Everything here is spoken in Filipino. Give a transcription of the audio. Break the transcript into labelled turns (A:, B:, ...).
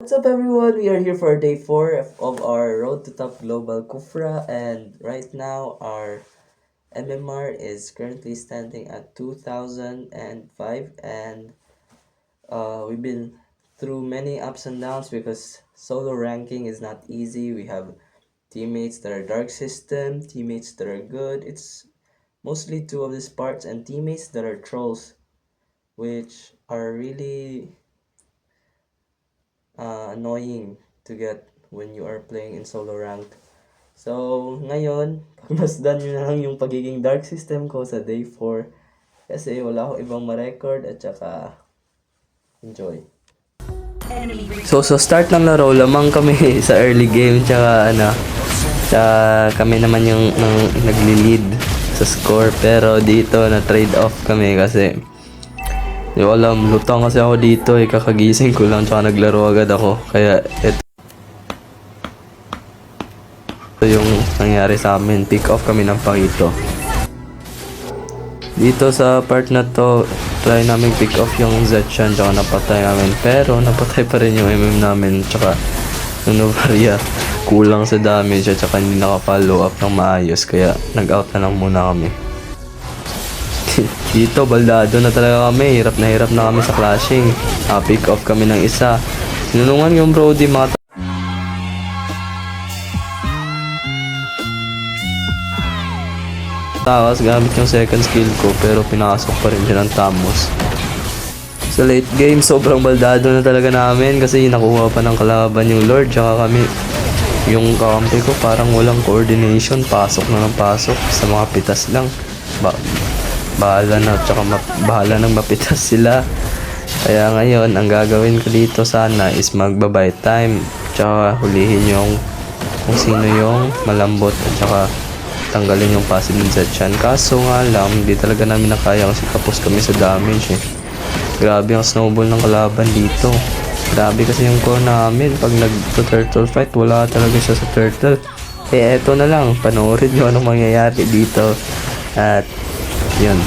A: What's up everyone? We are here for day 4 of our Road to Top Global Kufra, and right now our MMR is currently standing at 2005, and we've been through many ups and downs because solo ranking is not easy. We have teammates that are dark system, teammates that are good. It's mostly two of these parts, and teammates that are trolls, which are really annoying to get when you are playing in solo rank. So, ngayon, pagmasdan nyo na lang yung pagiging dark system ko sa day 4 kasi wala akong ibang ma-record at saka enjoy. So start ng laro, lamang kami sa early game tsaka kami naman yung nagli-lead sa score, pero dito na trade off kami kasi di ko alam, lutang kasi ako dito kakagising ko lang tsaka naglaro agad ako, kaya ito yung nangyari sa amin. Pick off kami ng Pakito. Dito sa part na to, try namin pick off yung Zetchan tsaka napatay namin, pero napatay pa rin yung MM namin tsaka yung Novaria kulang sa damage at tsaka hindi naka-follow up ng maayos, kaya nag-out na lang muna kami. Dito baldado na talaga kami, hirap na kami sa clashing. Pick off kami ng isa, sinulungan yung Brody, mga tawas gamit yung second skill ko, pero pinasok pa rin siya ng Tamos. Sa late game, sobrang baldado na talaga namin kasi nakuha pa ng kalaban yung Lord tsaka kami. Yung kakampi ko parang walang coordination, pasok na ng pasok sa mga pitas lang. Bahala nang mapitas sila. Kaya ngayon, ang gagawin ko dito sana is magba-buy time tsaka hulihin yung kung sino yung malambot at tsaka tanggalin yung passive ng Zetchan. Kaso nga lang, hindi talaga namin nakaya kasi kapos kami sa damage Grabe ang snowball ng kalaban dito. Grabe kasi yung core namin. Pag nag-turtle fight, wala talaga siya sa turtle. Eto na lang, panoorin nyo anong mangyayari dito. At yun.